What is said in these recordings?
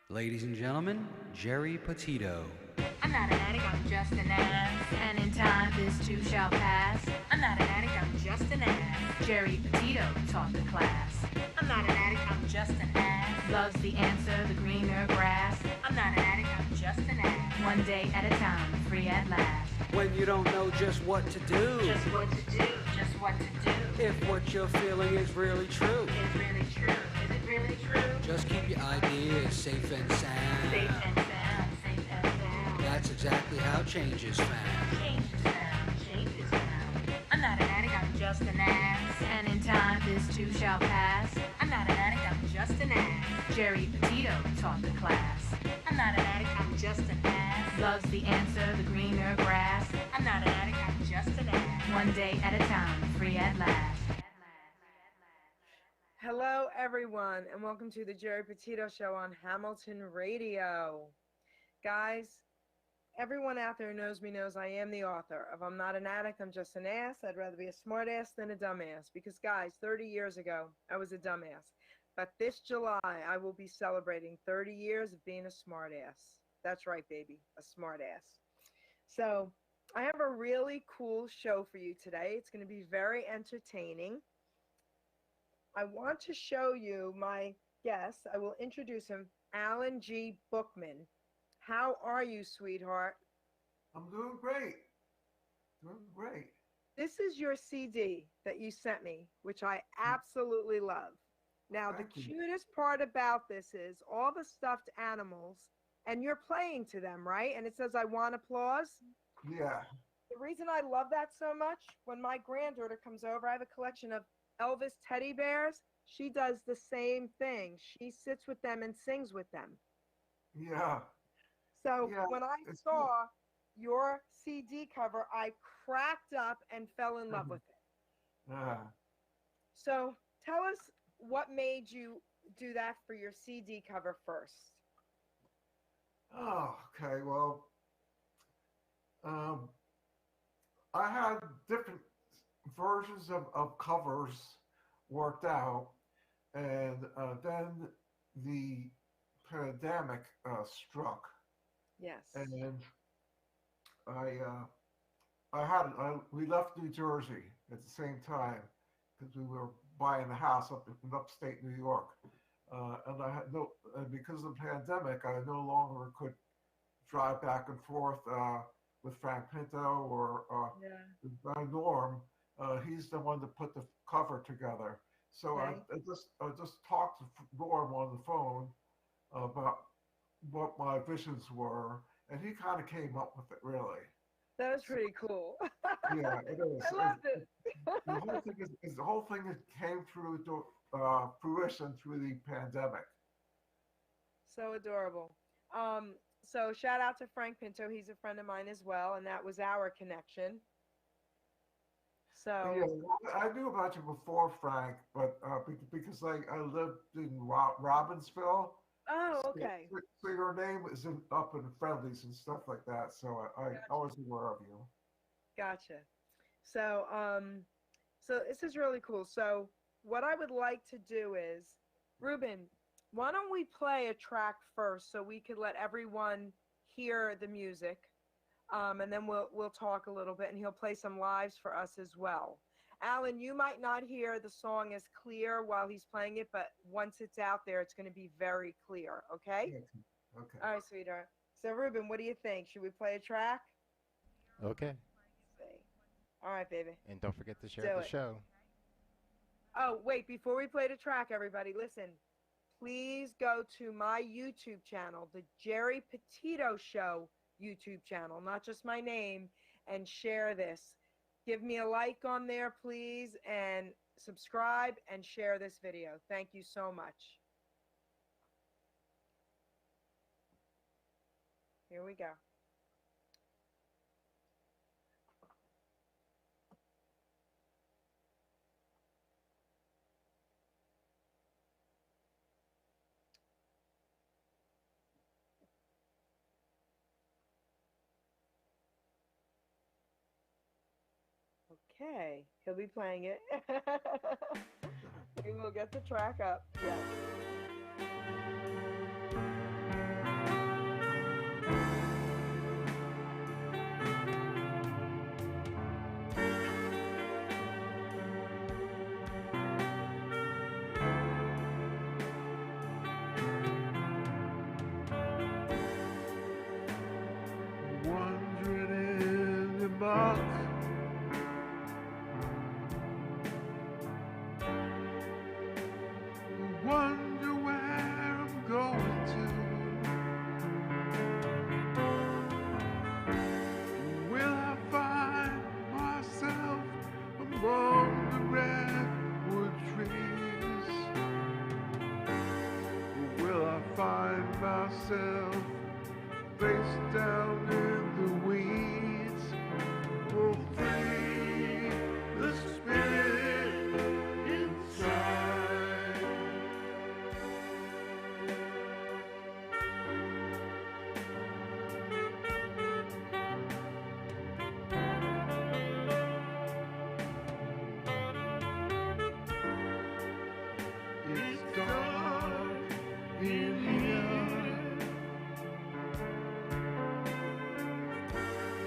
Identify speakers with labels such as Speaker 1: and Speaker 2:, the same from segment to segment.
Speaker 1: Ladies and gentlemen, Geri Petito.
Speaker 2: I'm not an addict, I'm just an ass. And in time, this too shall pass. I'm not an addict, I'm just an ass. Geri Petito taught the class. I'm not an addict, I'm just an ass. Loves the answer, the greener grass. I'm not an addict, I'm just an ass. One day at a time, free at last.
Speaker 1: When you don't know just what to do,
Speaker 2: Just what to do, just what to do.
Speaker 1: if what you're feeling is really true,
Speaker 2: Is really true, is it really true?
Speaker 1: just keep your ideas safe and sound.
Speaker 2: Safe and sound, safe and sound.
Speaker 1: That's exactly how change is found.
Speaker 2: Change is found, change is found. I'm not an addict, I'm just an ass. And in time, this too shall pass. I'm not an addict, I'm just an ass. Geri Petito taught the class. I'm not an addict, I'm just an ass. Loves the answer, the greener grass. I'm not an addict, I'm just an ass. One day at a time, free at last.
Speaker 3: Hello, everyone, and welcome to the Geri Petito Show on Hamilton Radio. Guys, everyone out there who knows me knows I am the author of I'm Not an Addict, I'm Just an Ass. I'd rather be a smart ass than a dumbass because, guys, 30 years ago, I was a dumbass. But this July, I will be celebrating 30 years of being a smart ass. That's right, baby, a smart ass. So I have a really cool show for you today. It's going to be very entertaining. I want to show you my guest. I will introduce him, Alan G. Bookman. How are you, sweetheart?
Speaker 4: I'm doing great. Doing great.
Speaker 3: This is your CD that you sent me, which I absolutely love. Now, the
Speaker 4: Thank you.
Speaker 3: cutest part about this is all the stuffed animals, and you're playing to them, right? And it says, I want applause.
Speaker 4: Yeah.
Speaker 3: The reason I love that so much, when my granddaughter comes over, I have a collection of Elvis teddy bears. She does the same thing. She sits with them and sings with them.
Speaker 4: Yeah.
Speaker 3: So
Speaker 4: Yeah,
Speaker 3: when I
Speaker 4: it's
Speaker 3: saw your CD cover, I cracked up and fell in love with it.
Speaker 4: Yeah.
Speaker 3: So tell us what made you do that for your CD cover first.
Speaker 4: Oh, okay. Well, um, I had different versions of covers worked out, and then the pandemic struck,
Speaker 3: Yes.
Speaker 4: and we left New Jersey at the same time because we were buying a house up in upstate New York, and because of the pandemic, I no longer could drive back and forth with Frank Pinto or
Speaker 3: Yeah.
Speaker 4: by Norm. He's the one that put the cover together. So
Speaker 3: Okay.
Speaker 4: I just talked to Norm on the phone about what my visions were, and he kind of came up with it. Really,
Speaker 3: That was pretty cool.
Speaker 4: yeah, it is.
Speaker 3: I loved it.
Speaker 4: The whole thing came through to fruition through the pandemic.
Speaker 3: So adorable. So shout out to Frank Pinto. He's a friend of mine as well, and that was our connection. So
Speaker 4: Yeah, I knew about you before, Frank, but because I lived in Robbinsville.
Speaker 3: oh,
Speaker 4: So,
Speaker 3: okay.
Speaker 4: so your name is up in friendlies and stuff like that. So I was aware of you.
Speaker 3: Gotcha. So so this is really cool. So what I would like to do is, Ruben, why don't we play a track first so we could let everyone hear the music, and then we'll talk a little bit, and he'll play some lives for us as well. Alan, you might not hear the song as clear while he's playing it, but once it's out there, it's going to be very clear. Okay?
Speaker 4: Okay.
Speaker 3: All right, sweetheart. So Ruben, what do you think? Should we play a track?
Speaker 5: Okay.
Speaker 3: See. All right, baby.
Speaker 5: And don't forget to share
Speaker 3: Do
Speaker 5: the
Speaker 3: it.
Speaker 5: show.
Speaker 3: Oh, wait, before we play the track, everybody, listen. Please go to my YouTube channel, the Geri Petito Show YouTube channel, not just my name, and share this. Give me a like on there, please, and subscribe and share this video. Thank you so much. Here we go. Okay, he'll be playing it. We will get the track up. Yes.
Speaker 6: Wandering in the box, wonder where I'm going to. Will I find myself among the redwood trees? Will I find myself face down in the weeds? Will free the spirit inside. It's dark in here.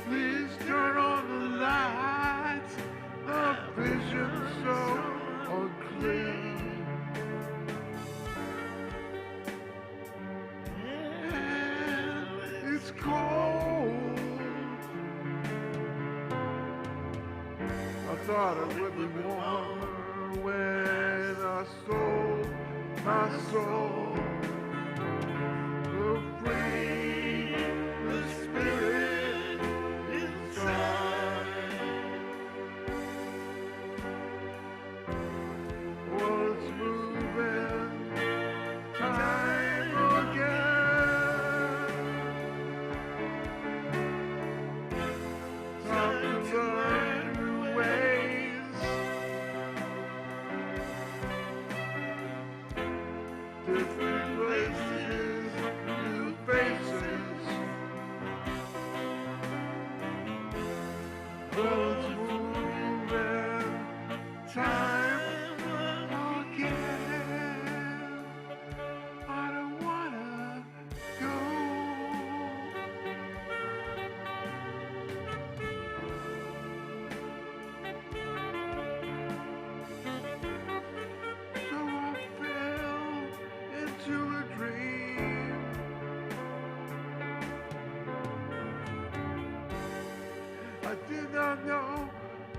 Speaker 6: Please turn on the lights. The vision's so unclear. And it's cold. I thought it would be warmer when I sold my soul. To free the spirit inside. Was moving time again. Time to learn new ways. Different places, new faces. Was moving time again. I don't wanna go. So I fell into a dream. I did not know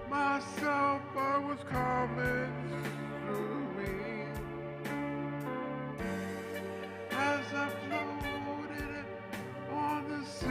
Speaker 6: myself, I was coming through me. As I floated on the sea.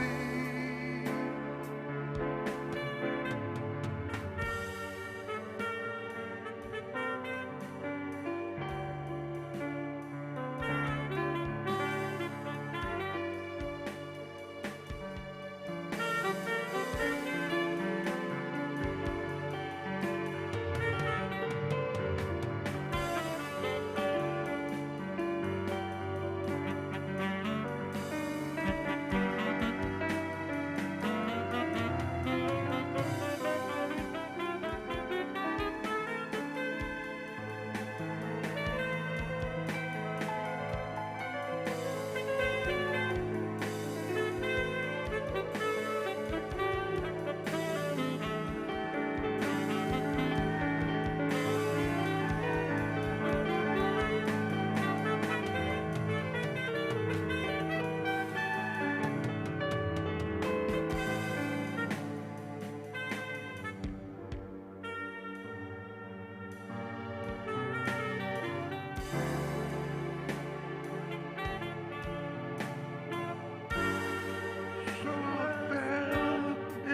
Speaker 6: So I fell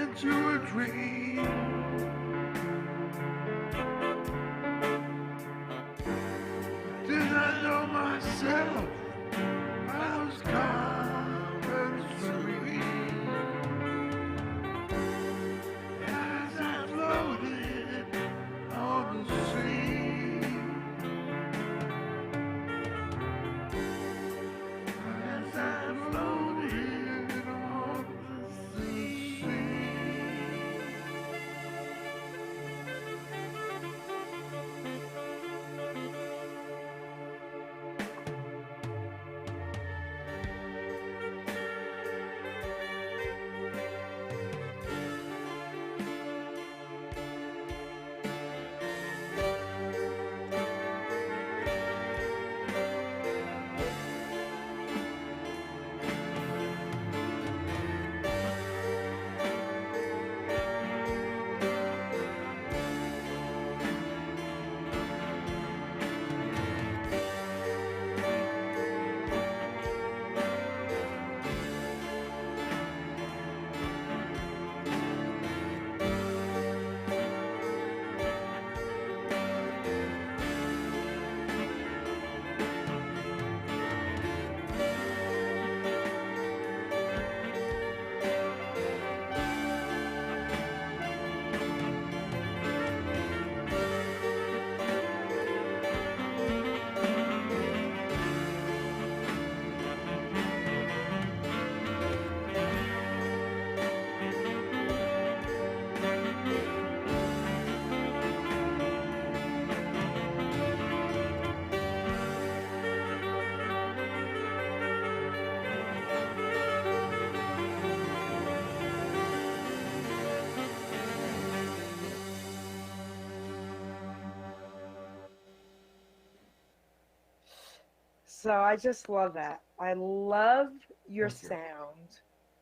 Speaker 6: into a dream. Did I know myself? I was calm and serene. As I floated on the sea. As I floated on the sea.
Speaker 3: So I just love that. I love your
Speaker 4: Thank you.
Speaker 3: sound.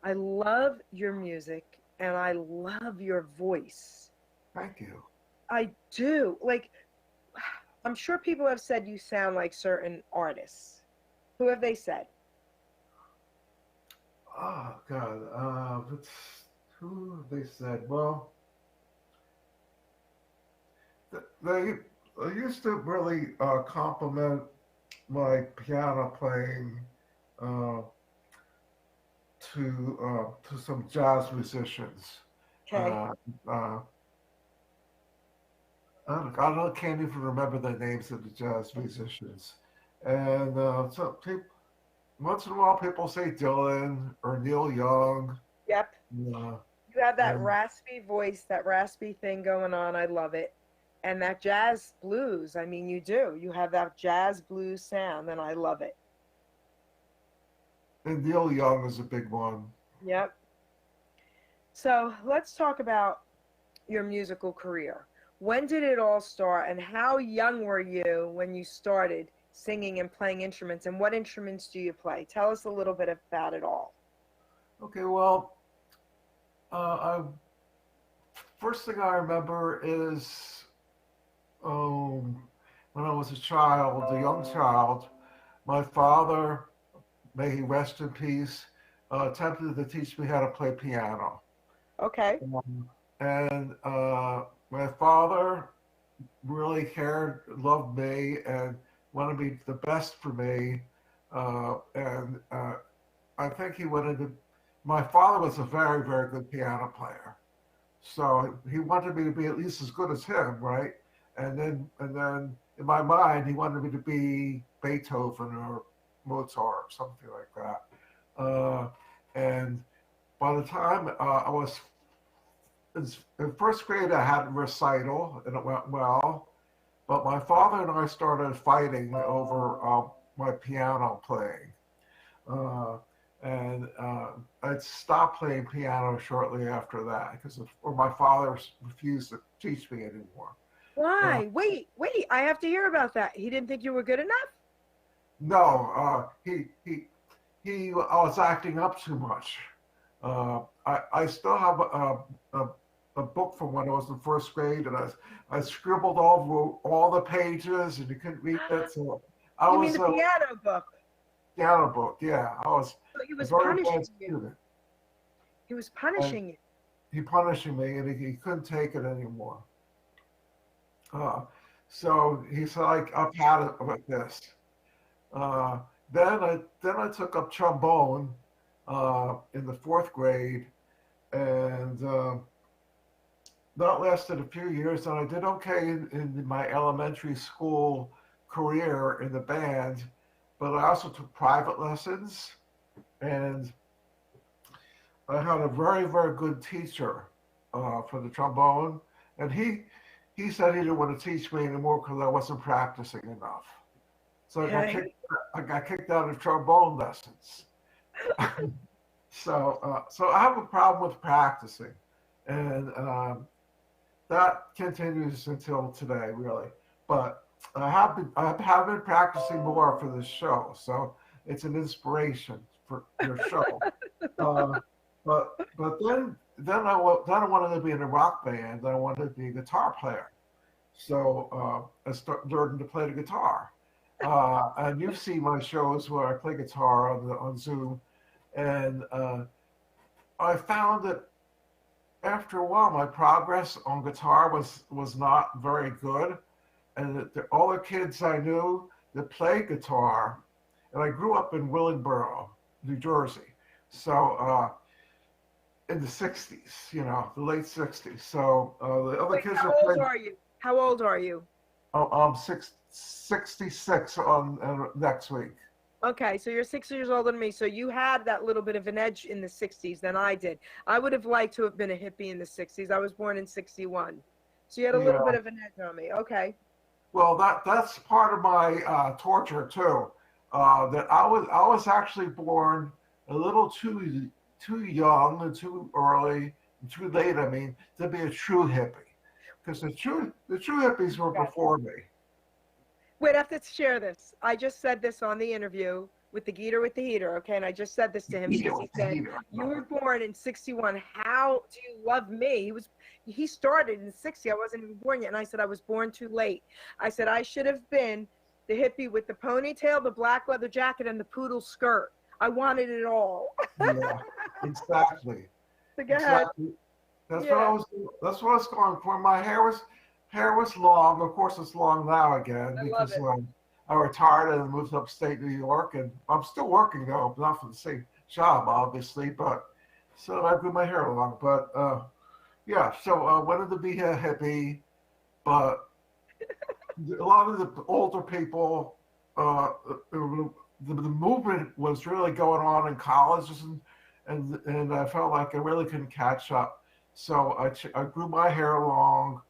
Speaker 3: I love your music, and I love your voice.
Speaker 4: Thank you.
Speaker 3: I do. Like, I'm sure people have said you sound like certain artists. Who have they said?
Speaker 4: Oh God, who have they said? Well, they used to really compliment my piano playing uh, to some jazz musicians.
Speaker 3: Okay.
Speaker 4: Uh, I can't even remember the names of the jazz musicians. And once in a while, people say Dylan or Neil Young.
Speaker 3: Yep.
Speaker 4: Uh,
Speaker 3: You have that
Speaker 4: and
Speaker 3: raspy voice, that raspy thing going on. I love it. And that jazz blues. I mean, you do. You have that jazz blues sound, and I love it.
Speaker 4: and Neil Young is a big one.
Speaker 3: Yep. So let's talk about your musical career. When did it all start, and how young were you when you started singing and playing instruments, and what instruments do you play? Tell us a little bit about it all.
Speaker 4: Okay, well, first thing I remember is when I was a child, a young child, my father, may he rest in peace, attempted to teach me how to play piano.
Speaker 3: Okay.
Speaker 4: And my father really cared, loved me, and wanted me the best for me. And I think he wanted to. My father was a very, very good piano player, so he wanted me to be at least as good as him, right? And then in my mind, he wanted me to be Beethoven or Mozart or something like that. And by the time I was in first grade, I had a recital and it went well. But my father and I started fighting over my piano playing. And I stopped playing piano shortly after that because my father refused to teach me anymore.
Speaker 3: Why? Wait. I have to hear about that. He didn't think you were good enough?
Speaker 4: No, I was acting up too much. I still have a book from when I was in first grade, and I scribbled over all the pages, and you couldn't read it. So I
Speaker 3: You
Speaker 4: was
Speaker 3: mean the piano book?
Speaker 4: piano book. Yeah, I was
Speaker 3: So he
Speaker 4: a
Speaker 3: was
Speaker 4: very
Speaker 3: punishing
Speaker 4: bad
Speaker 3: you.
Speaker 4: student.
Speaker 3: He was
Speaker 4: And
Speaker 3: punishing you.
Speaker 4: he punished me, and he couldn't take it anymore. So he said, I've had it with this. Uh, then I took up trombone in the fourth grade, and that lasted a few years. And I did okay in my elementary school career in the band, but I also took private lessons, and I had a very, very good teacher for the trombone, and he said he didn't want to teach me anymore because I wasn't practicing enough. So I got kicked out of trombone lessons. So I have a problem with practicing, and that continues until today, really. But I have been practicing more for this show, so it's an inspiration for your show. But then I wanted to be in a rock band. I wanted to be a guitar player, so I learned to play the guitar. And you've seen my shows where I play guitar on Zoom, and I found that after a while my progress on guitar was not very good, and that all the kids I knew that played guitar, and I grew up in Willingboro, New Jersey, so in the '60s, the late '60s. So the other kids
Speaker 3: how
Speaker 4: are
Speaker 3: old
Speaker 4: playing.
Speaker 3: are you? How old are you?
Speaker 4: Oh, I'm 66 on next week.
Speaker 3: Okay, so you're 6 years older than me. So you had that little bit of an edge in the 60s than I did. I would have liked to have been a hippie in the 60s. I was born in 61. So you had a little bit of an edge on me. Okay.
Speaker 4: Well, that's part of my torture too. That I was actually born a little too young and too early and too late. I mean, to be a true hippie, because the true hippies were before me.
Speaker 3: Wait, I have to share this. I just said this on the interview with the Geeter with the Heater, okay? And I just said this to him because he said, "You were born in '61. How do you love me?" He started in '60. I wasn't even born yet. And I said, "I was born too late." I said, "I should have been the hippie with the ponytail, the black leather jacket, and the poodle skirt. I wanted it all."
Speaker 4: Yeah, exactly.
Speaker 3: So go ahead.
Speaker 4: Exactly. That's
Speaker 3: Yeah.
Speaker 4: what I was. That's what I was going for. My hair was long. Of course, it's long now again
Speaker 3: I love
Speaker 4: because
Speaker 3: it.
Speaker 4: I retired and moved upstate New York, and I'm still working though, not for the same job, obviously. But so I grew my hair long. But yeah, so I wanted to be a hippie, but a lot of the older people, the movement was really going on in colleges, and I felt like I really couldn't catch up. So I grew my hair long,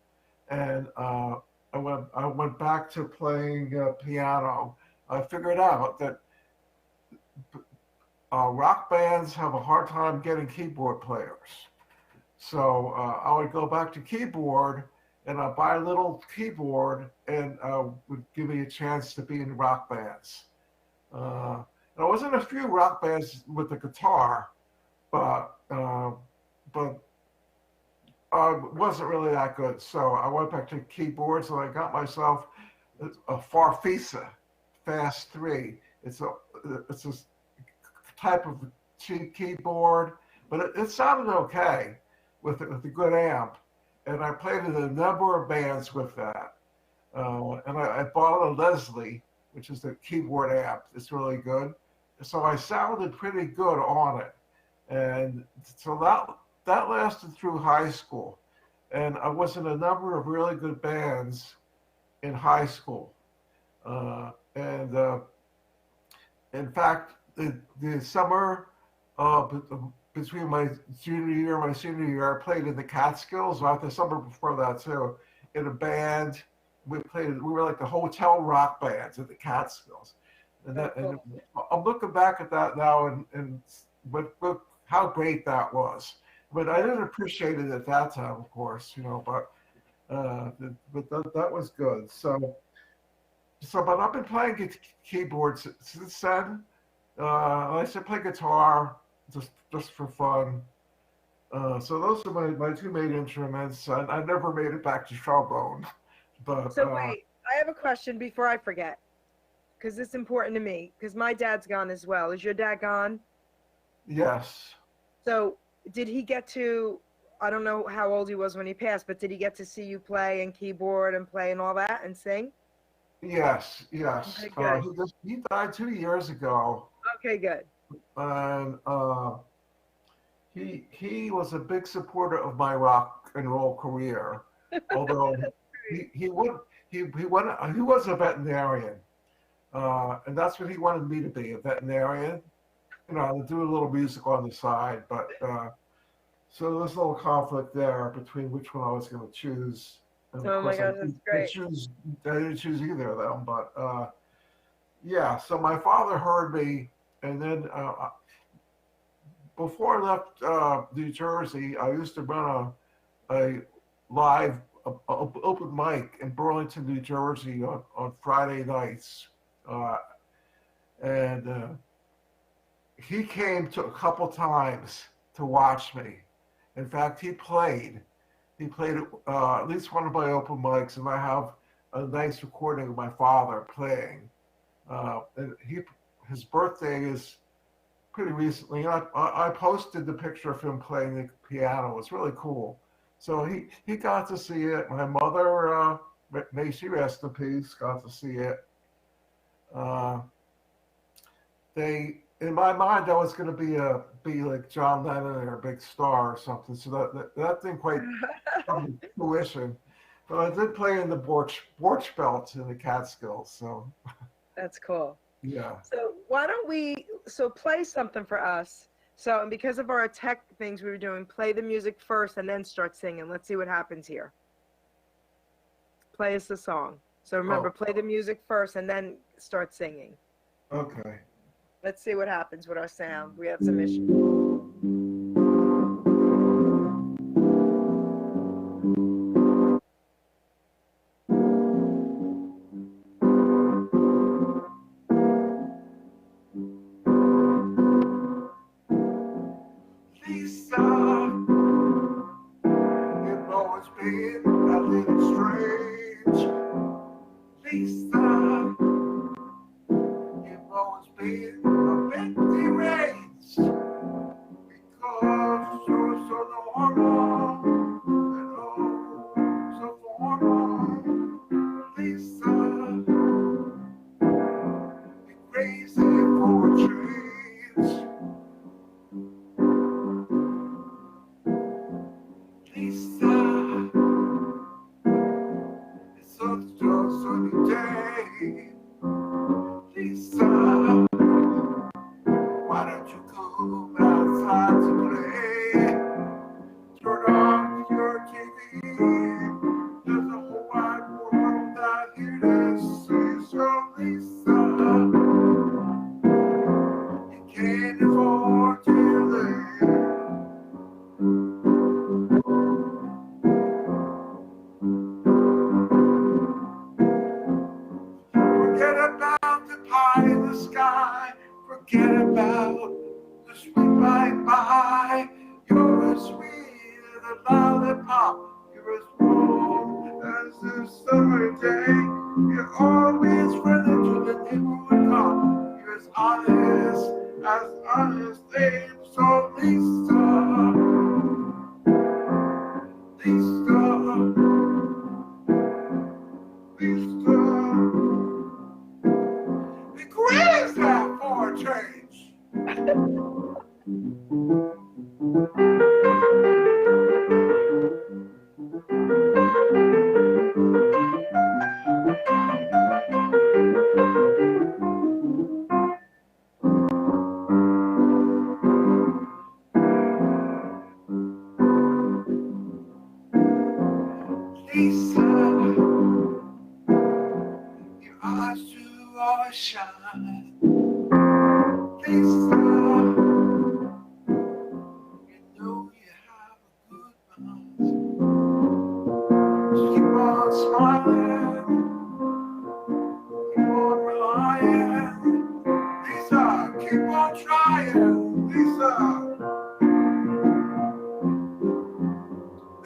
Speaker 4: and I went back to playing piano. I figured out that rock bands have a hard time getting keyboard players. So I would go back to keyboard, and I'd buy a little keyboard, and would give me a chance to be in rock bands. I was in a few rock bands with the guitar, but wasn't really that good. So I went back to keyboards, and I got myself a Farfisa Fast 3. It's a type of cheap keyboard, but it sounded okay with a good amp. And I played in a number of bands with that. And I bought a Leslie, which is a keyboard amp. It's really good. So I sounded pretty good on it. And so that lasted through high school. And I was in a number of really good bands in high school. And in fact, the summer between my junior year and my senior year, I played in the Catskills. The summer before that too, in a band. We were like the hotel rock bands at the Catskills. And I'm looking back at that now, and how great that was. But I didn't appreciate it at that time, of course, but that was good. So but I've been playing keyboards since then. I used to play guitar just for fun. So those are my two main instruments. I never made it back to trombone, but
Speaker 3: So wait, I have a question before I forget, because it's important to me, because my dad's gone as well. Is your dad gone?
Speaker 4: yes,
Speaker 3: So did he get to, I don't know how old he was when he passed, but did he get to see you play and keyboard and play and all that and sing?
Speaker 4: yes.
Speaker 3: Okay, good.
Speaker 4: He died 2 years ago,
Speaker 3: Okay, good.
Speaker 4: and he was a big supporter of my rock and roll career. Although he was a veterinarian, and that's what he wanted me to be, a veterinarian. To do a little music on the side, but so there was a little conflict there between which one I was going to choose. And
Speaker 3: Oh my gosh, that's great.
Speaker 4: I didn't choose either of them, but yeah. So my father heard me, and then before I left New Jersey, I used to run a live open mic in Burlington, New Jersey on Friday nights, and he came to a couple times to watch me. In fact, he played at least one of my open mics, and I have a nice recording of my father playing. And his birthday is pretty recently. I posted the picture of him playing the piano. It's really cool. So he got to see it. My mother, may she rest in peace, got to see it. In my mind, I was going to be like John Lennon or a big star or something. So that didn't quite come to fruition. But I did play in the Borch Belt in the Catskills. So
Speaker 3: That's cool.
Speaker 4: yeah.
Speaker 3: So why don't we play something for us? So, and because of our tech things we were doing, play the music first and then start singing. Let's see what happens here. Play us the song. So remember, play the music first and then start singing.
Speaker 4: Okay.
Speaker 3: Let's see what happens with our sound. We have some issues.
Speaker 4: been a bit deranged because you're so normal and oh, so formal. Lisa, you're crazy for change. Lisa, it's such a sunny day. Lisa, why don't you come outside to play? Turn on your TV. There's a whole wide world out here to see. So Lisa, you can't afford to live. Forget about the pie in the sky. Forget about the sweet bye-bye. You're as sweet as a lollipop. You're as warm as the summer day. You're always friendly to the neighborhood cop. You're as honest thing. So Lisa, Lisa, Lisa, be crazy for a change. Lisa, your eyes do always shine. Lisa, you know you have a good mind. Just keep on smiling, keep on relying. Lisa, keep on trying. Lisa,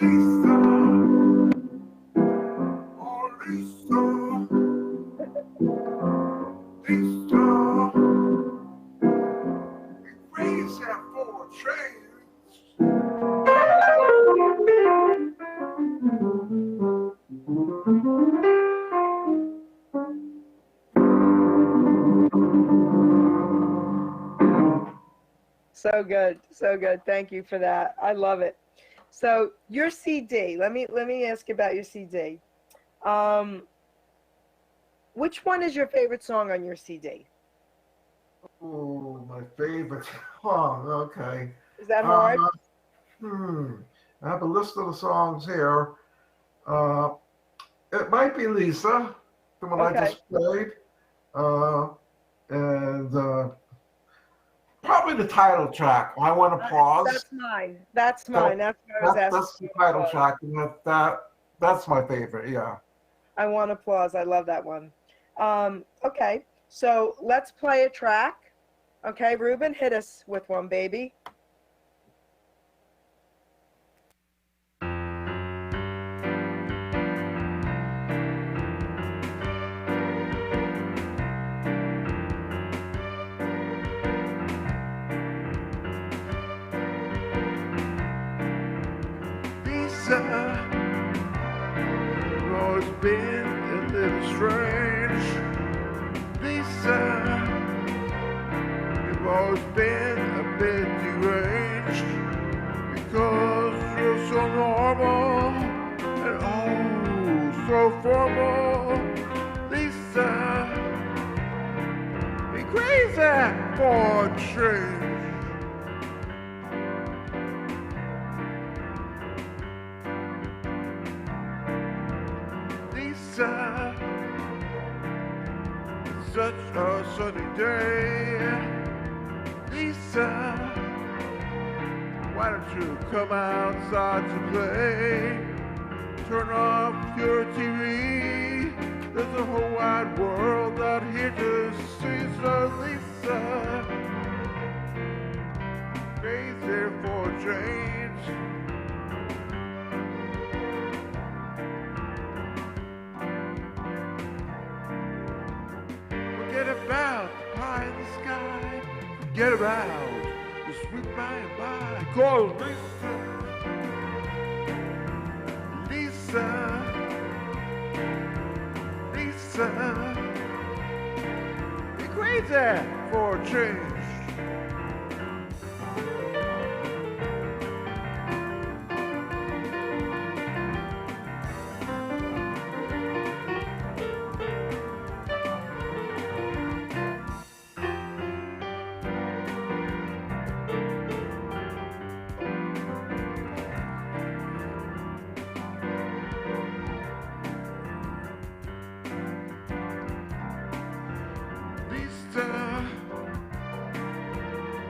Speaker 4: Lisa, oh Lisa, Lisa, be crazy for a change.
Speaker 3: So good, so good. Thank you for that. I love it. So your CD. Let me ask you about your CD. Which one is your favorite song on your CD?
Speaker 4: Oh, my favorite song. Okay.
Speaker 3: Is that hard?
Speaker 4: I have a list of the songs here. It might be Lisa, the one I
Speaker 3: Okay.
Speaker 4: just played. And probably the title track. I Want Applause.
Speaker 3: That's mine. That's mine. That's what I was asking.
Speaker 4: That's the title track, and that's my favorite. Yeah.
Speaker 3: I Want Applause. I love that one. Okay, so let's play a track. Okay, Ruben, hit us with one, baby.
Speaker 6: Lisa, you've always been a little strange. Lisa, you've always been a bit deranged because you're so normal and oh, so formal. Lisa, be crazy for a change. Lisa, it's such a sunny day. Lisa, why don't you come outside to play? Turn off your TV. There's a whole wide world out here to see. So Lisa, crazy for change. Forget about high in the sky. Forget about the sweet by and by. Call Lisa, Lisa, you're crazy for a change.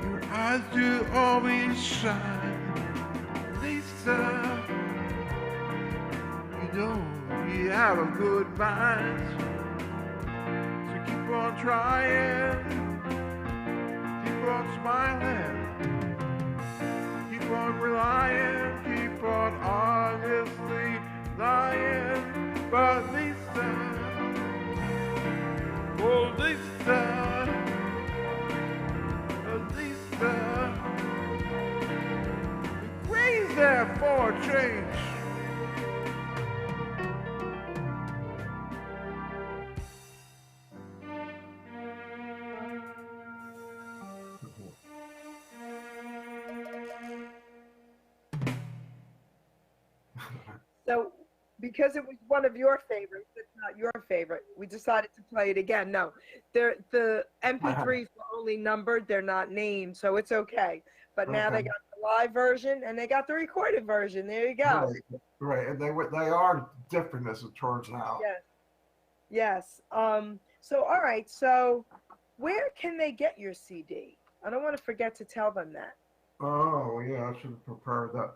Speaker 6: Your eyes do always shine, Lisa. You know you have a good mind, so keep on trying, keep on smiling, keep on relying, keep on honestly lying. But Lisa, oh Lisa, Lisa, you're crazy for a change.
Speaker 3: So, because it was one of your favorites, it's not your favorite, we decided to play it again. No, the MP3s were only numbered, they're not named, so it's okay. But now they got the live version and they got the recorded version. There you go.
Speaker 4: Right, and they are different as it turns out.
Speaker 3: Yes. Yes. So, all right. So, where can they get your CD? I don't want to forget to tell them that.
Speaker 4: Oh yeah, I should have prepared that.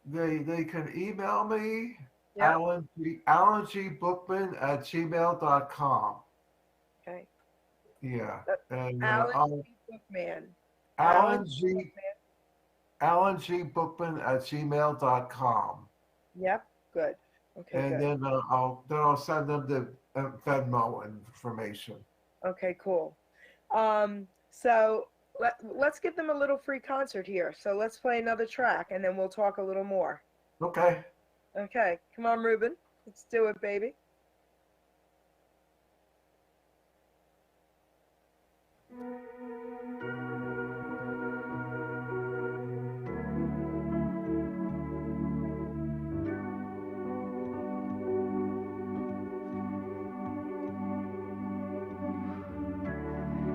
Speaker 4: They can email me,
Speaker 3: Yep.
Speaker 4: AlanGBookman@gmail.com.
Speaker 3: Okay.
Speaker 4: Yeah, and
Speaker 3: Alan Bookman.
Speaker 4: AlanGBookman@gmail.com.
Speaker 3: Yep. Good. Okay.
Speaker 4: And
Speaker 3: good.
Speaker 4: then I'll send them the Venmo information.
Speaker 3: Okay. Cool. So let's give them a little free concert here. So let's play another track and then we'll talk a little more.
Speaker 4: Okay.
Speaker 3: Okay. Come on, Ruben. Let's do it, baby.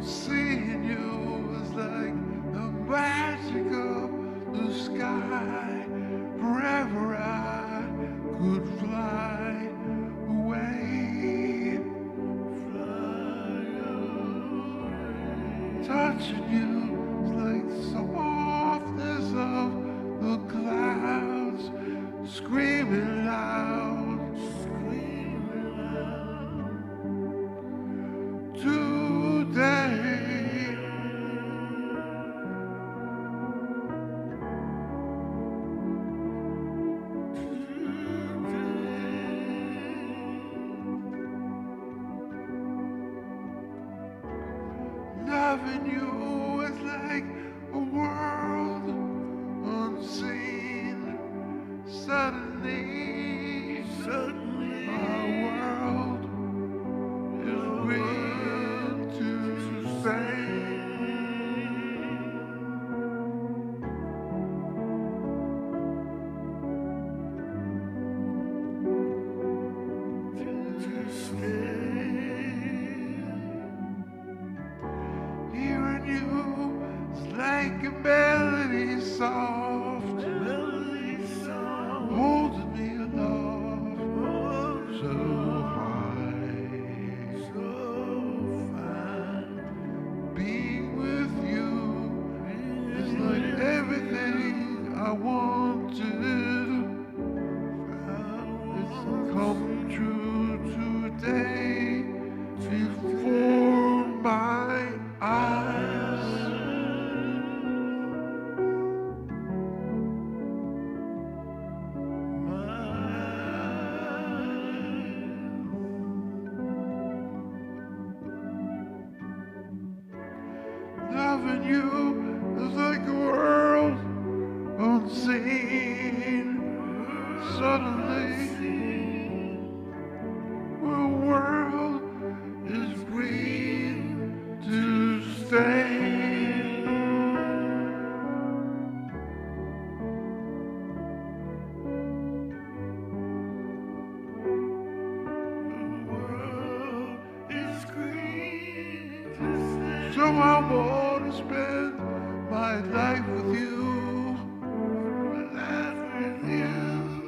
Speaker 6: Seeing you is like the magic of the sky. Forever I could fly away. Touching you is like the softness of the clouds. Screaming loud, screaming loud. Today, loving you is like a world unseen. Suddenly, our world is green to say. Hearing you is like a melody soft, holding me aloft, so high, so fine. Being with you is like everything I wanted. It's come true today before my eyes. you is like a world unseen. Suddenly, the world is green to stay. The world is green to stay. So I want to spend my life with you.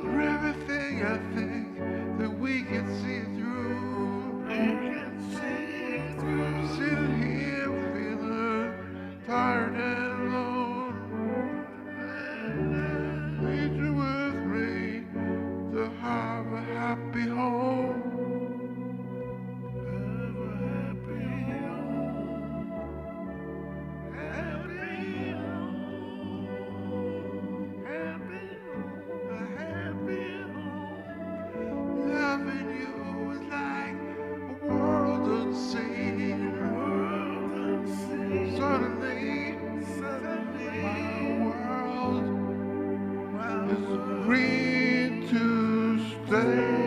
Speaker 6: For everything I think that we can see through. We can see through. Sitting here feeling tired and alone. Need you with me to have a happy home. Have a happy home. Happy home. Happy home. A happy home. Loving you is like a world unseen. Suddenly, my world is green to stay.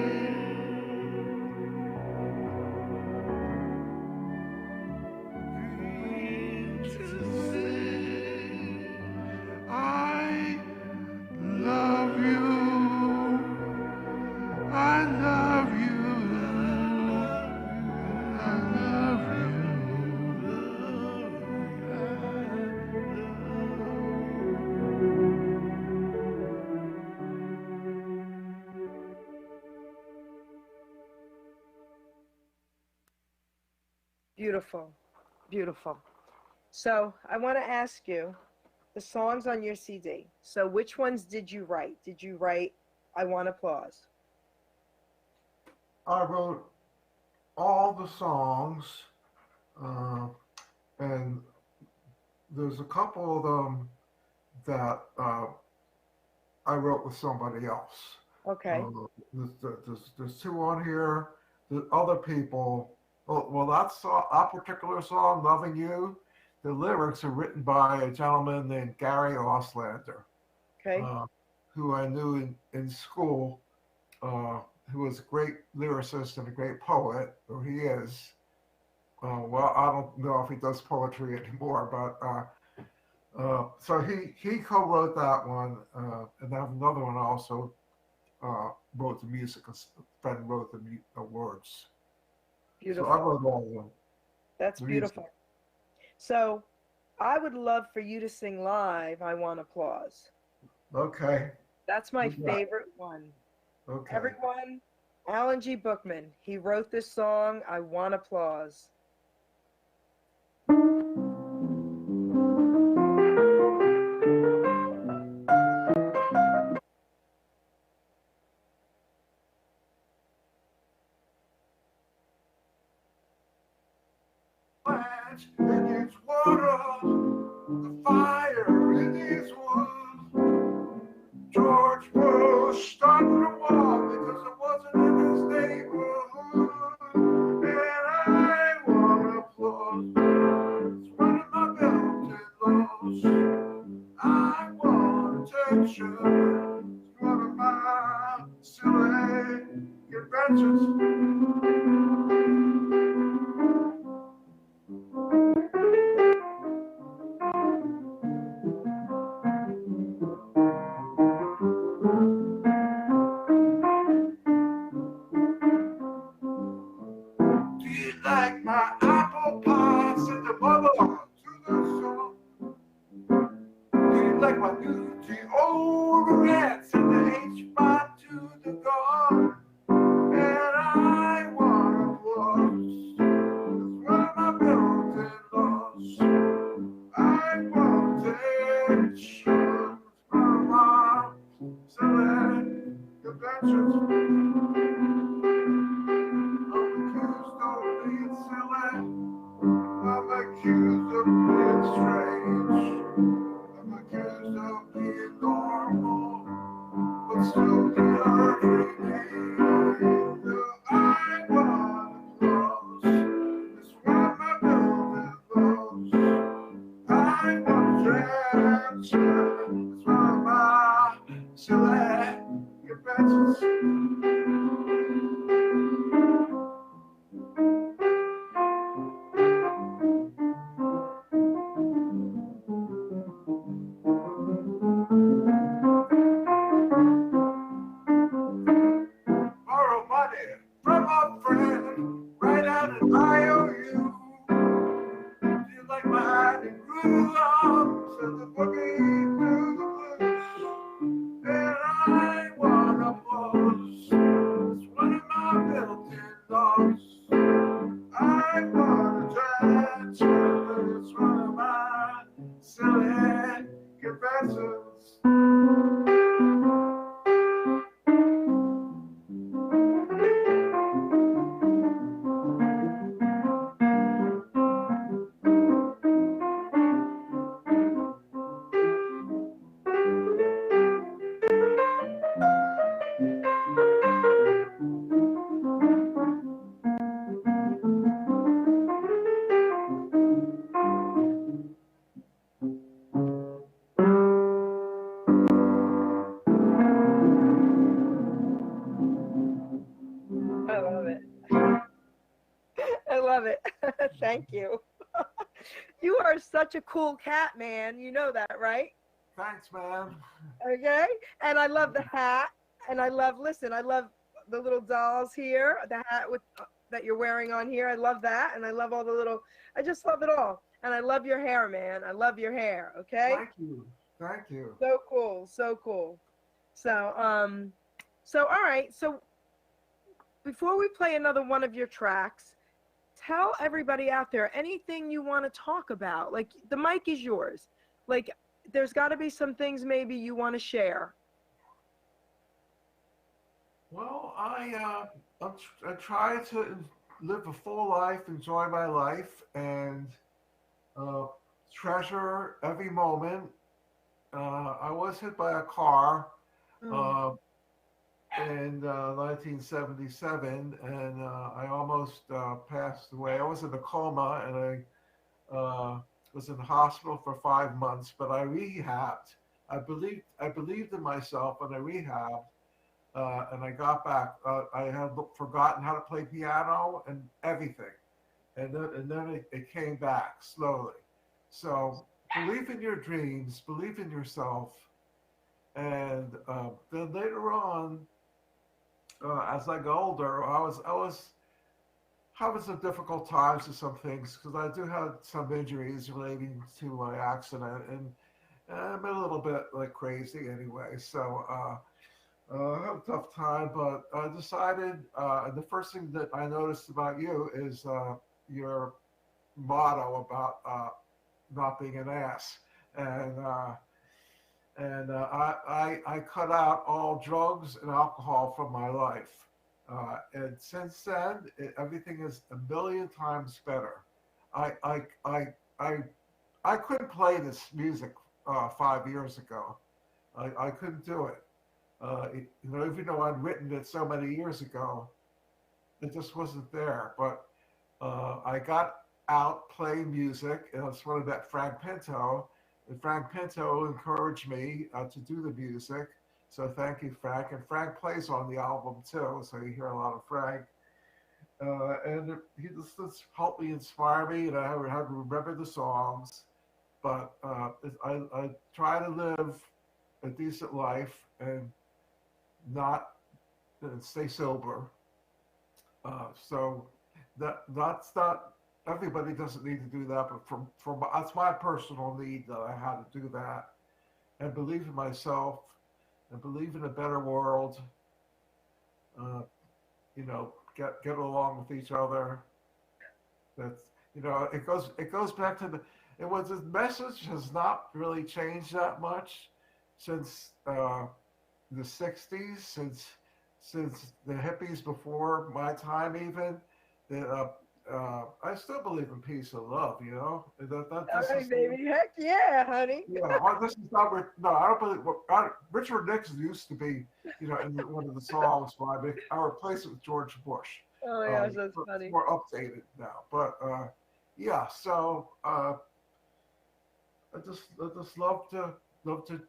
Speaker 6: Green to stay. I love you. I love you. I love you.
Speaker 3: Beautiful. Beautiful. So I want to ask you the songs on your CD. So which ones did you write? Did you write I Want Applause?
Speaker 4: I wrote all the songs, and there's a couple of them that I wrote with somebody else.
Speaker 3: Okay.
Speaker 4: There's two on here. The other people, well, that particular song, Loving You, the lyrics are written by a gentleman named Gary Oslander,
Speaker 3: Okay.
Speaker 4: who I knew in school, who was a great lyricist and a great poet, or he is. Well, I don't know if he does poetry anymore, but so he co-wrote that one, and I have another one also wrote the music. Ben wrote the words.
Speaker 3: Beautiful.
Speaker 4: So I wrote all of them.
Speaker 3: That's beautiful. So I would love for you to sing live I Want Applause.
Speaker 4: Okay.
Speaker 3: That's my favorite one.
Speaker 4: Okay.
Speaker 3: Everyone, Alan G. Bookman, he wrote this song, I Want Applause.
Speaker 4: In its water, the fire in these woods. George Bush started a war because it wasn't in his neighborhood. And I want applause. It's running my belt in laws. I want attention. It's running my silly conventions. Like my apple pie, said the mother to the son. Do you like my beauty odorant, said the H-spot to the gun. And I want applause. It's one of my built-in laws. I want attention. It's one of my silly conventions. I'm accused of being silly.
Speaker 6: songs. I wanna dance with one of my silly confessions.
Speaker 3: I love it. I love it. Thank you. You are such a cool cat, man. You know that, right?
Speaker 4: Thanks, man.
Speaker 3: Okay. And I love the hat. And I love, listen, I love the little dolls here, the hat with that you're wearing on here. I love that. And I love all the little, I just love it all. And I love your hair, man. I love your hair. Okay.
Speaker 4: Thank you. Thank you.
Speaker 3: So cool. So cool. So all right. So before we play another one of your tracks, tell everybody out there anything you want to talk about. Like, the mic is yours. Like, there's got to be some things maybe you want to share.
Speaker 4: Well, I try to live a full life, enjoy my life, and treasure every moment. I was hit by a car in 1977, and I almost passed away. I was in a coma, and I was in the hospital for 5 months, but I rehabbed. I believed in myself, and I rehabbed, and I got back. I had forgotten how to play piano and everything, and then it came back slowly. So believe in your dreams, believe in yourself, and then later on, as I got older, I was having some difficult times with some things because I do have some injuries relating to my accident, and I'm a little bit like crazy anyway. So I have a tough time, but I decided, the first thing that I noticed about you is your motto about not being an ass, and I cut out all drugs and alcohol from my life. And since then, everything is a million times better. I, I, I, I, I couldn't play this music 5 years ago. I couldn't do it. Even though I'd written it so many years ago, it just wasn't there. But I got out playing music, and it's one of that Frank Pinto. And Frank Pinto encouraged me to do the music. So thank you, Frank. And Frank plays on the album too, so you hear a lot of Frank. And he just helped me, inspire me, and I have to remember the songs. But I try to live a decent life and not stay sober. So that's not, everybody doesn't need to do that, but from that's my personal need, that I had to do that, and believe in myself, and believe in a better world. Get along with each other. That's it goes back to the message has not really changed that much since the '60s, since the hippies before my time even. I still believe in peace and love,
Speaker 3: All right, baby. Heck yeah, honey.
Speaker 4: Yeah, this is not. No, I don't believe. Richard Nixon used to be, in one of the songs by me. I replaced it with George Bush.
Speaker 3: Oh my gosh, that's funny.
Speaker 4: More updated now, but yeah. So I just love to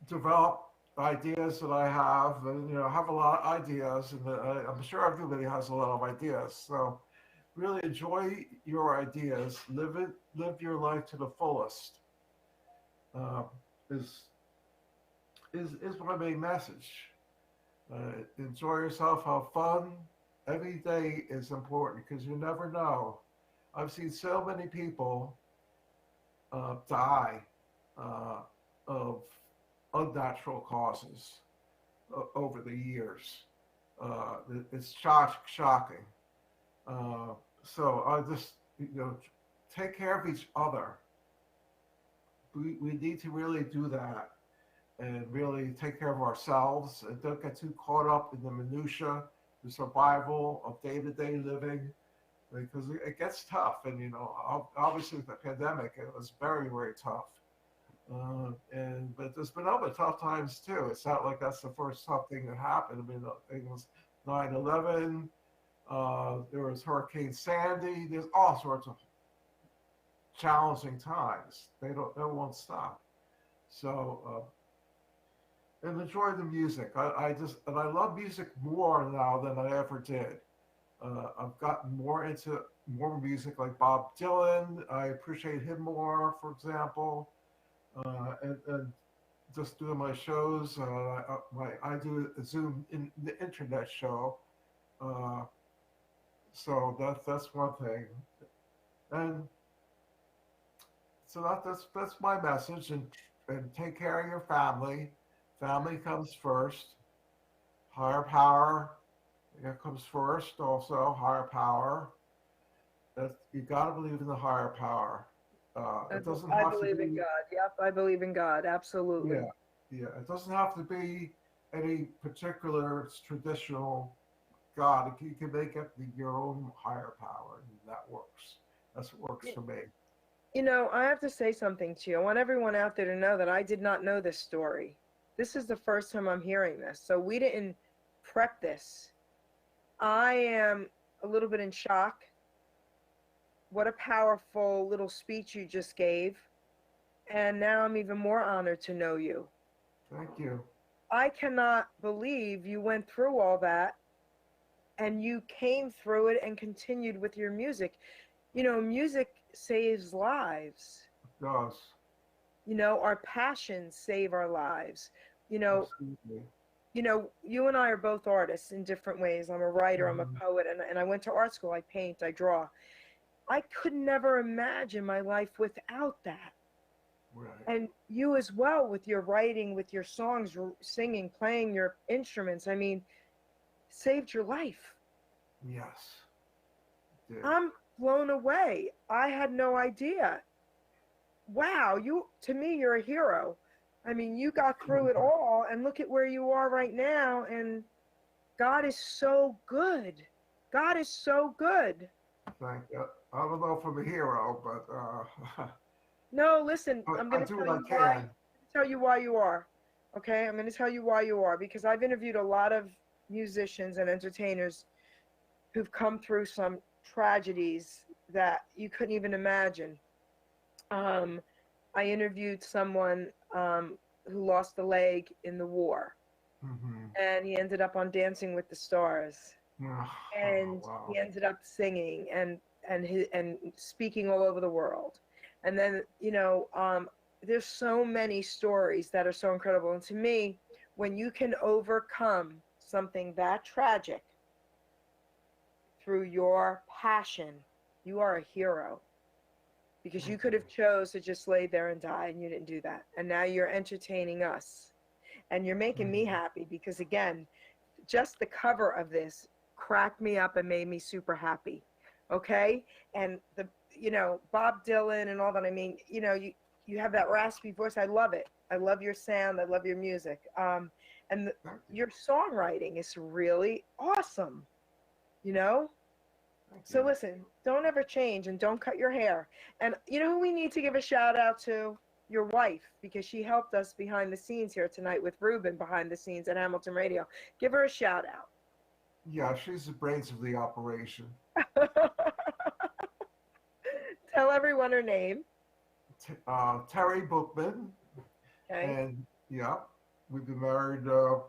Speaker 4: develop ideas that I have, and I have a lot of ideas, and I'm sure everybody has a lot of ideas. So really enjoy your ideas, live your life to the fullest. Is my main message. Enjoy yourself, have fun. Every day is important because you never know. I've seen so many people die of unnatural causes over the years. It's shocking. So I just, take care of each other. We need to really do that and really take care of ourselves and don't get too caught up in the minutia, the survival of day-to-day living, because it gets tough. And obviously with the pandemic, it was very, very tough. But there's been other tough times too. It's not like that's the first tough thing that happened. I mean, it was 9/11. There was Hurricane Sandy. There's all sorts of challenging times. They won't stop. So and enjoy the music. I love music more now than I ever did. I've gotten more into more music like Bob Dylan. I appreciate him more, for example. And just doing my shows. I do a Zoom in the internet show. So that's one thing. And so that's my message. And take care of your family. Family comes first. Higher power comes first. Also, higher power. You got to believe in the higher power. It doesn't have
Speaker 3: I believe in God. Yep, I believe in God. Absolutely.
Speaker 4: Yeah. It doesn't have to be any particular traditional God. You can make up your own higher power, and that works. That's what works for me.
Speaker 3: I have to say something to you. I want everyone out there to know that I did not know this story. This is the first time I'm hearing this. So we didn't prep this. I am a little bit in shock. What a powerful little speech you just gave. And now I'm even more honored to know you.
Speaker 4: Thank you.
Speaker 3: I cannot believe you went through all that and you came through it and continued with your music. Music saves lives.
Speaker 4: It does.
Speaker 3: Our passions save our lives.
Speaker 4: Absolutely.
Speaker 3: You and I are both artists in different ways. I'm a writer, I'm a poet, and I went to art school. I paint, I draw. I could never imagine my life without that.
Speaker 4: Right.
Speaker 3: And you as well, with your writing, with your songs, singing, playing your instruments. I mean, saved your life.
Speaker 4: Yes.
Speaker 3: I'm blown away. I had no idea. Wow, to me, you're a hero. I mean, you got through it all, and look at where you are right now, and God is so good. God is so good.
Speaker 4: Thank you. I don't know if I'm a hero, but
Speaker 3: no, listen, I'm going to tell you why you are. Okay, I'm going to tell you why you are, because I've interviewed a lot of musicians and entertainers who've come through some tragedies that you couldn't even imagine. I interviewed someone who lost a leg in the war, and he ended up on Dancing with the Stars, and he ended up singing and speaking all over the world. And then there's so many stories that are so incredible. And to me, when you can overcome something that tragic through your passion, you are a hero. Because you could have chose to just lay there and die, and you didn't do that. And now you're entertaining us. And you're making me happy because, again, just the cover of this cracked me up and made me super happy. Okay? And, Bob Dylan and all that. I mean, you have that raspy voice. I love it. I love your sound. I love your music. And your songwriting is really awesome, So listen, don't ever change and don't cut your hair. And you know who we need to give a shout out to? Your wife, because she helped us behind the scenes here tonight with Ruben behind the scenes at Hamilton Radio. Give her a shout out.
Speaker 4: Yeah, she's the brains of the operation.
Speaker 3: Tell everyone her name.
Speaker 4: Terry Bookman.
Speaker 3: Okay.
Speaker 4: And yeah, we've been married. I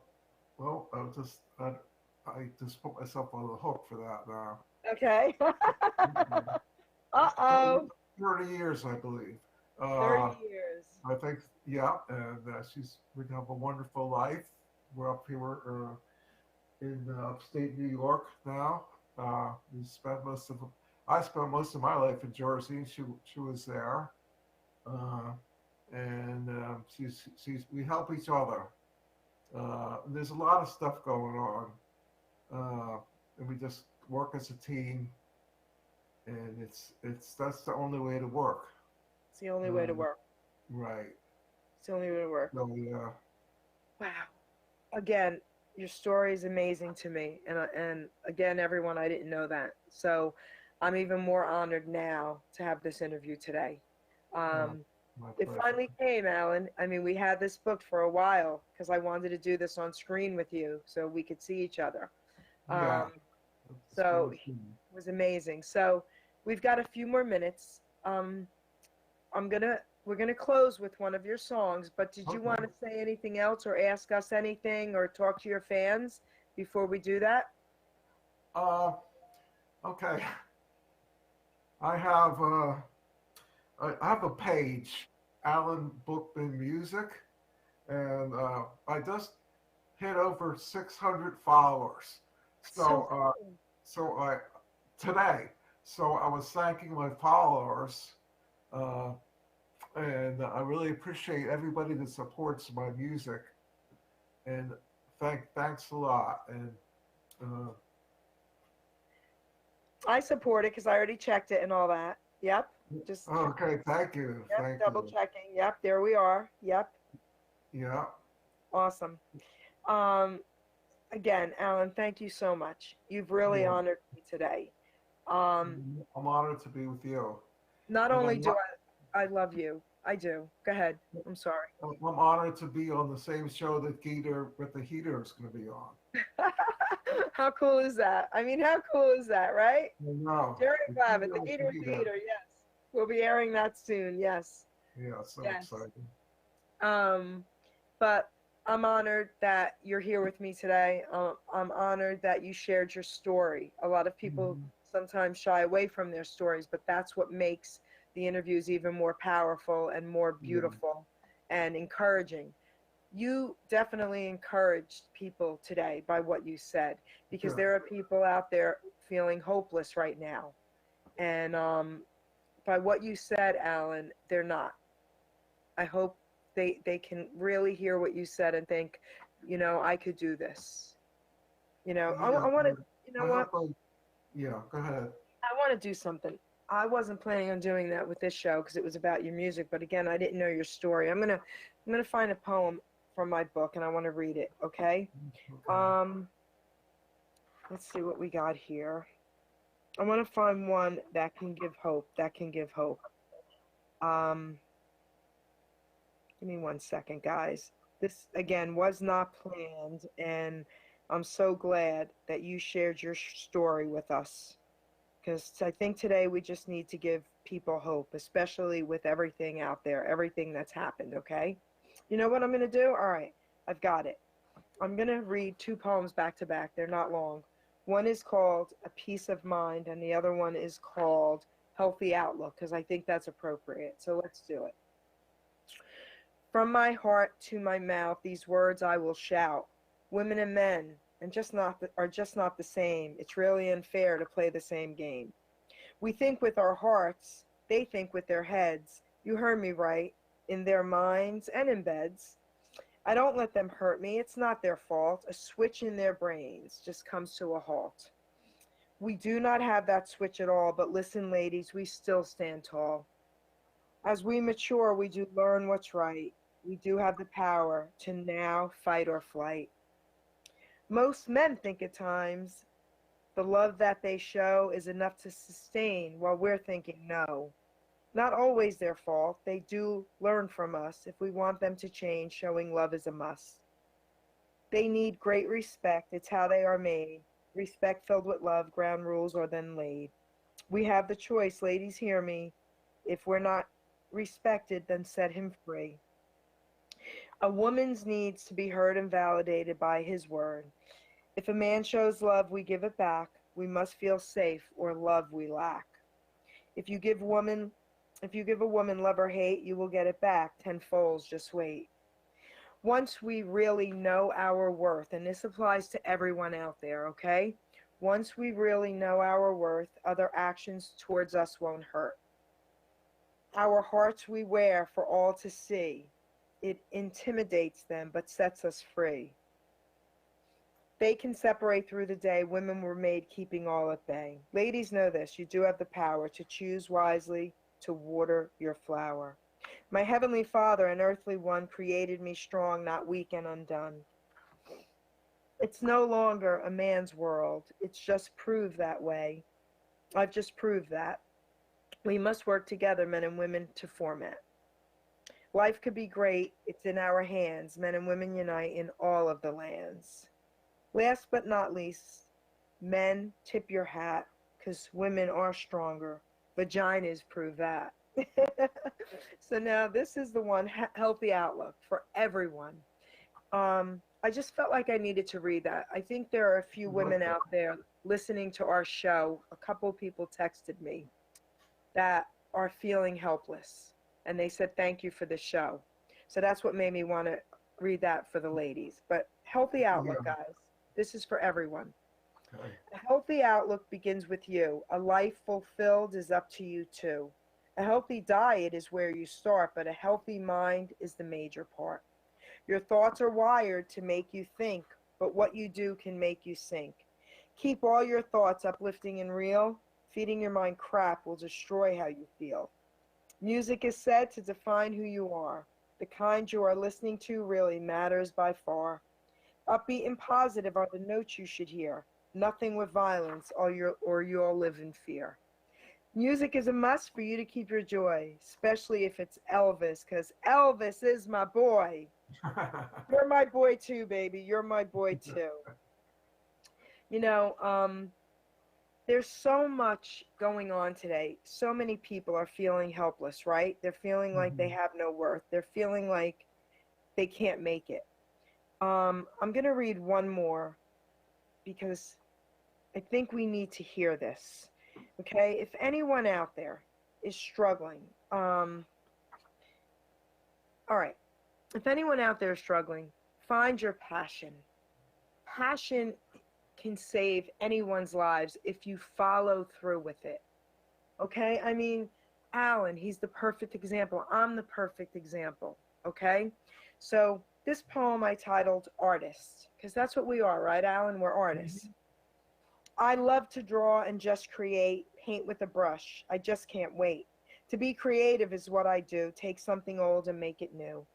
Speaker 4: just put myself on the hook for that now.
Speaker 3: Okay. Uh-oh.
Speaker 4: 30 years, I believe.
Speaker 3: 30 years.
Speaker 4: I think, yeah, and we have a wonderful life. We're up here in upstate New York now. I spent most of my life in Jersey. She was there, and we help each other. There's a lot of stuff going on. and we just work as a team, and that's the only way to work.
Speaker 3: It's the only way to work.
Speaker 4: Right.
Speaker 3: It's the only way to work.
Speaker 4: So yeah.
Speaker 3: Wow. Again, your story is amazing to me, and again, everyone, I didn't know that, so I'm even more honored now to have this interview today. It
Speaker 4: Pleasure.
Speaker 3: finally came, Alan. I mean, we had this booked for a while because I wanted to do this on screen with you so we could see each other.
Speaker 4: Yeah.
Speaker 3: So it was amazing. So we've got a few more minutes. We're gonna close with one of your songs, but did you want to say anything else or ask us anything or talk to your fans before we do that?
Speaker 4: Okay. I have a page, Alan Bookman Music, and I just hit over 600 followers. So today, so I was thanking my followers, and I really appreciate everybody that supports my music, and thanks a lot. And
Speaker 3: I support it because I already checked it and all that. Yep. Just
Speaker 4: okay, thank you.
Speaker 3: Yep,
Speaker 4: Thank
Speaker 3: double
Speaker 4: you.
Speaker 3: checking. Yep, there we are. Yep.
Speaker 4: Yeah.
Speaker 3: Awesome. Again, Alan, thank you so much. You've really honored me today.
Speaker 4: I'm honored to be with you.
Speaker 3: Not only do I love you, I do. Go ahead. I'm sorry.
Speaker 4: I'm honored to be on the same show that Geeter with the Heater is going to be on.
Speaker 3: How cool is that? I mean, how cool is that, right?
Speaker 4: I know.
Speaker 3: Jerry Babbitt, the Heater with the Heater, yes. We'll be airing that soon, yes.
Speaker 4: Yeah, so
Speaker 3: yes.
Speaker 4: exciting.
Speaker 3: But I'm honored that you're here with me today. I'm honored that you shared your story. A lot of people sometimes shy away from their stories, but that's what makes the interviews even more powerful and more beautiful and encouraging. You definitely encouraged people today by what you said, because there are people out there feeling hopeless right now. And by what you said, Alan, they're not. I hope they can really hear what you said and think, you know, I could do this. You know, I want to, you know what?
Speaker 4: Yeah, go ahead.
Speaker 3: I want to do something. I wasn't planning on doing that with this show because it was about your music, but again, I didn't know your story. I'm gonna find a poem from my book and I want to read it. Okay. Let's see what we got here. I want to find one that can give hope. Give me 1 second, guys. This, again, was not planned, and I'm so glad that you shared your story with us, because I think today we just need to give people hope, especially with everything out there, everything that's happened, okay? You know what I'm going to do? All right, I've got it. I'm going to read 2 poems back to back. They're not long. One is called A Peace of Mind, and the other one is called Healthy Outlook, because I think that's appropriate. So let's do it. From my heart to my mouth, these words I will shout. Women and men are just not the same. It's really unfair to play the same game. We think with our hearts, they think with their heads. You heard me right, in their minds and in beds. I don't let them hurt me. It's not their fault. A switch in their brains just comes to a halt. We do not have that switch at all, but listen, ladies, we still stand tall. As we mature, we do learn what's right. We do have the power to now fight or flight. Most men think at times the love that they show is enough to sustain, while we're thinking no. Not always their fault. They do learn from us. If we want them to change, showing love is a must. They need great respect. It's how they are made. Respect filled with love, ground rules are then laid. We have the choice, ladies, hear me. If we're not respected, then set him free. A woman's needs to be heard and validated by his word. If a man shows love, we give it back. We must feel safe, or love we lack. If you give a woman love or hate, you will get it back tenfold. Just wait. Once we really know our worth, and this applies to everyone out there, okay? Once we really know our worth, other actions towards us won't hurt. Our hearts we wear for all to see. It intimidates them, but sets us free. They can separate through the day. Women were made keeping all at bay. Ladies, know this. You do have the power to choose wisely, to water your flower. My heavenly Father, an earthly one, created me strong, not weak and undone. It's no longer a man's world. It's just proved that way. I've just proved that. We must work together, men and women, to form it. Life could be great. It's in our hands. Men and women unite in all of the lands. Last but not least, men, tip your hat, because women are stronger. Vaginas prove that. So now this is the one, healthy outlook for everyone. I just felt like I needed to read that. I think there are a few women out there listening to our show. A couple of people texted me that are feeling helpless, and they said thank you for the show. So that's what made me want to read that for the ladies. But healthy outlook, guys. This is for everyone.
Speaker 4: Okay.
Speaker 3: A healthy outlook begins with you. A life fulfilled is up to you too. A healthy diet is where you start, but a healthy mind is the major part. Your thoughts are wired to make you think, but what you do can make you sink. Keep all your thoughts uplifting and real. Feeding your mind crap will destroy how you feel. Music is said to define who you are. The kind you are listening to really matters by far. Upbeat and positive are the notes you should hear. Nothing with violence, or you'll live in fear. Music is a must for you to keep your joy, especially if it's Elvis, because Elvis is my boy. You're my boy too, baby. You're my boy too. You know, there's so much going on today. So many people are feeling helpless, right? They're feeling like they have no worth. They're feeling like they can't make it. I'm going to read one more because I think we need to hear this. Okay? If anyone out there is struggling, all right. If anyone out there is struggling, find your passion. Passion can save anyone's lives if you follow through with it. Okay? I mean, Alan, he's the perfect example. I'm the perfect example. Okay? So this poem I titled Artists, because that's what we are, right, Alan? We're artists. I love to draw and just create, paint with a brush. I just can't wait. To be creative is what I do. Take something old and make it new.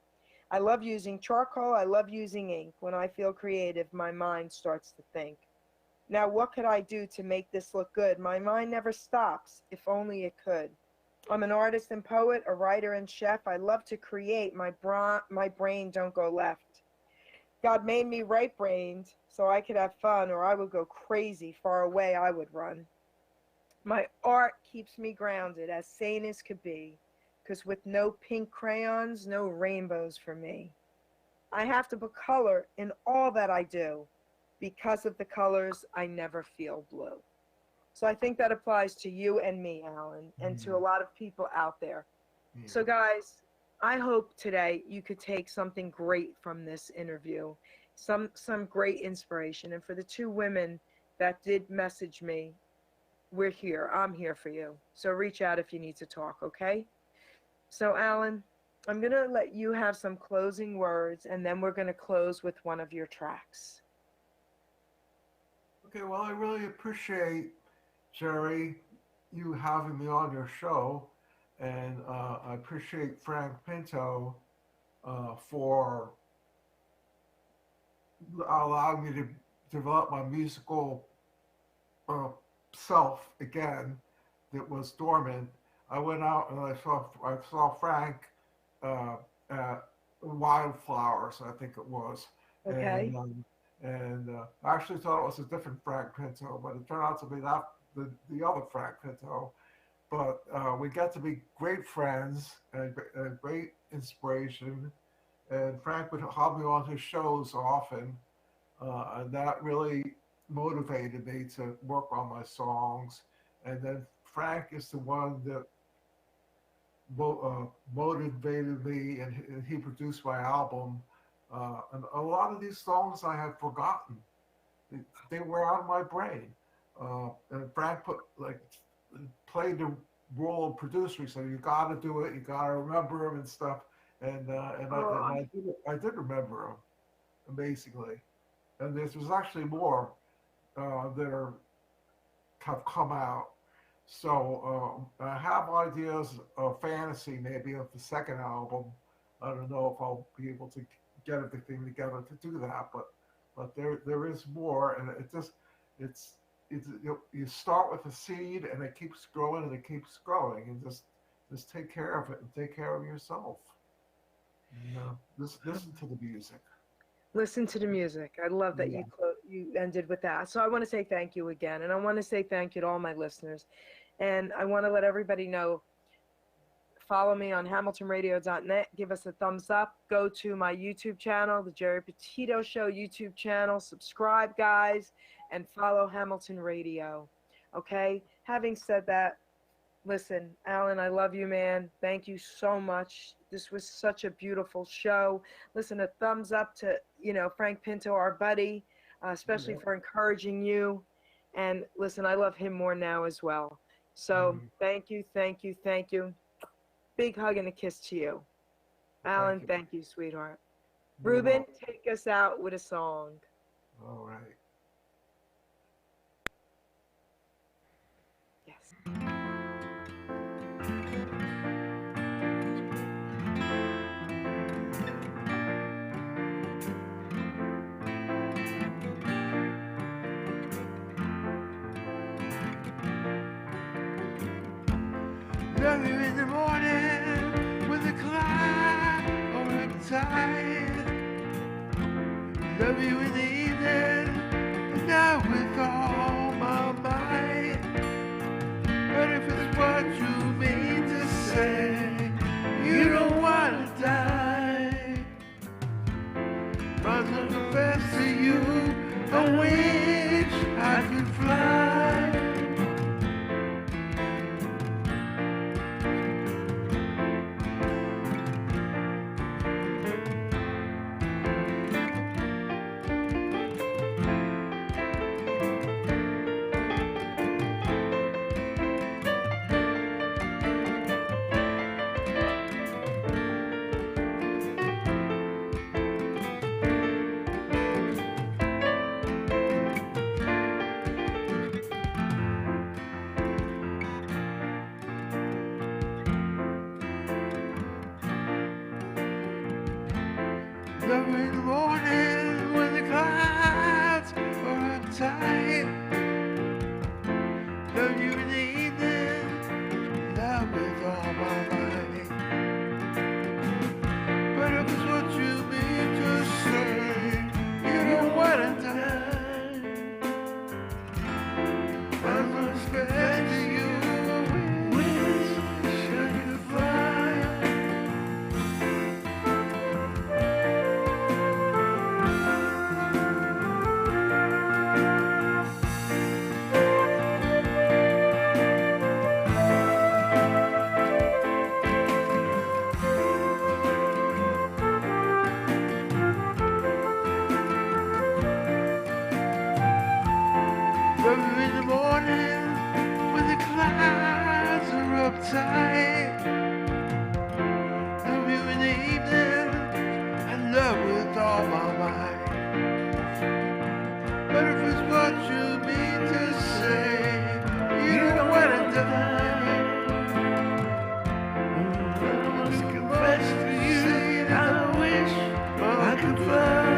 Speaker 3: I love using charcoal. I love using ink. When I feel creative, my mind starts to think. Now, what could I do to make this look good? My mind never stops, if only it could. I'm an artist and poet, a writer and chef. I love to create. My brain don't go left. God made me right-brained so I could have fun, or I would go crazy. Far away I would run. My art keeps me grounded, as sane as could be, because with no pink crayons, no rainbows for me. I have to put color in all that I do. Because of the colors, I never feel blue. So I think that applies to you and me, Alan, and to a lot of people out there.
Speaker 4: Yeah.
Speaker 3: So guys, I hope today you could take something great from this interview, some great inspiration. And for the two women that did message me, we're here. I'm here for you. So reach out if you need to talk, okay? So Alan, I'm going to let you have some closing words, and then we're going to close with one of your tracks.
Speaker 4: Okay, well, I really appreciate, Geri, you having me on your show. And I appreciate Frank Pinto for allowing me to develop my musical self again that was dormant. I went out and I saw Frank at Wildflowers, I think it was.
Speaker 3: Okay.
Speaker 4: And I actually thought it was a different Frank Pinto, but it turned out to be not the other Frank Pinto. But we got to be great friends and great inspiration. And Frank would have me on his shows often. And that really motivated me to work on my songs. And then Frank is the one that motivated me, and he produced my album. And a lot of these songs I had forgotten. They were out of my brain. And Frank played the role of producer. He said, you got to do it. You got to remember him and stuff. And I did remember him, amazingly. and there's actually more that have come out. So I have ideas of fantasy, maybe of the second album. I don't know if I'll be able to get everything together to do that, but there is more, and it's you start with a seed, and it keeps growing and it keeps growing, and just take care of it and take care of yourself. Listen to the music.
Speaker 3: Listen to the music. I love that
Speaker 4: Yeah.
Speaker 3: you ended with that. So I want to say thank you again, and I want to say thank you to all my listeners, and I want to let everybody know. Follow me on HamiltonRadio.net. Give us a thumbs up. Go to my YouTube channel, the Geri Petito Show YouTube channel. Subscribe, guys, and follow Hamilton Radio. Okay? Having said that, listen, Alan, I love you, man. Thank you so much. This was such a beautiful show. Listen, a thumbs up to, Frank Pinto, our buddy, especially for encouraging you. And listen, I love him more now as well. So thank you, thank you, thank you. Big hug and a kiss to you. Alan, thank you, sweetheart. Ruben, take us out with a song.
Speaker 4: All right.
Speaker 3: Yes.
Speaker 6: Love you in the morning when the clouds are uptight. Love you in the evening and now with all my might. But if it's what you mean to say, you don't want to die. Might as well confess to you, I wish I could fly. Love you in the morning when the clouds are uptight. Love you in the evening, love with all my might. But if it's what you mean to say, you don't want to die. I must beg to you, wish I could fly. Love you in the morning when the clouds are uptight. Love you in the evening and love with all my might. But if it's what you mean to say, you don't want to die. I must confess to you that I wish I could fly.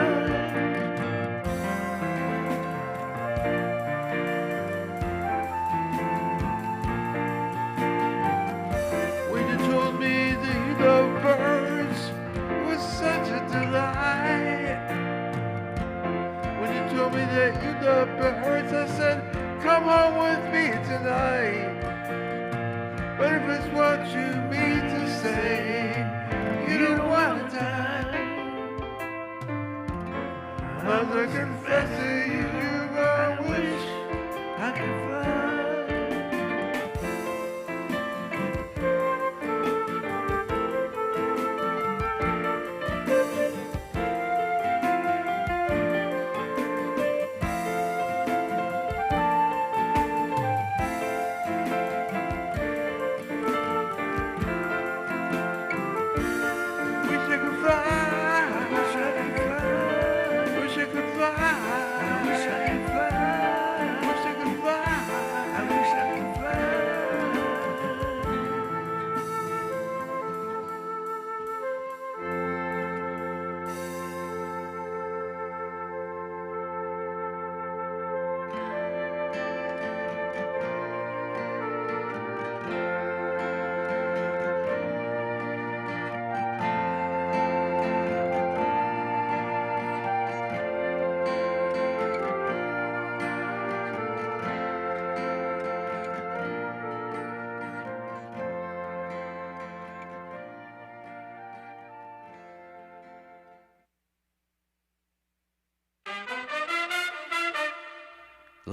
Speaker 6: When you told me that you love birds, it was such a delight. When you told me that you love birds, I said, come home with me tonight.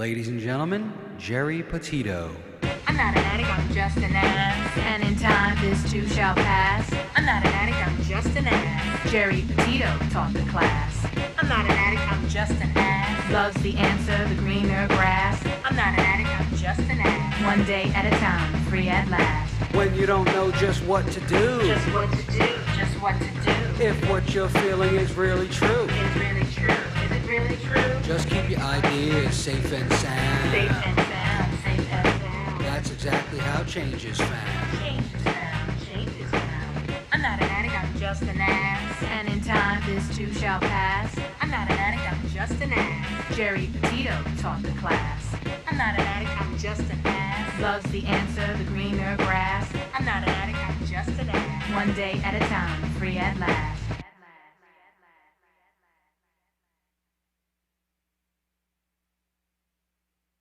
Speaker 1: Ladies and gentlemen, Geri Petito.
Speaker 2: I'm not an addict, I'm just an ass. And in time, this too shall pass. I'm not an addict, I'm just an ass. Geri Petito taught the class. I'm not an addict, I'm just an ass. Loves the answer, the greener grass. I'm not an addict, I'm just an ass. One day at a time, free at last.
Speaker 1: When you don't know just what to do.
Speaker 2: Just what to do, just what to do.
Speaker 1: If what you're feeling is really true.
Speaker 2: Is really true, is it really true?
Speaker 1: Just keep your ideas safe and sound.
Speaker 2: Safe and sound, safe and sound.
Speaker 1: That's exactly how change is found.
Speaker 2: Change is found, change is found. I'm not an addict, I'm just an ass. And in time, this too shall pass. I'm not an addict, I'm just an ass. Geri Petito taught the class. I'm not an addict, I'm just an ass. Loves the answer, the greener grass. I'm not an addict, I'm just an ass. One day at a time, free at last.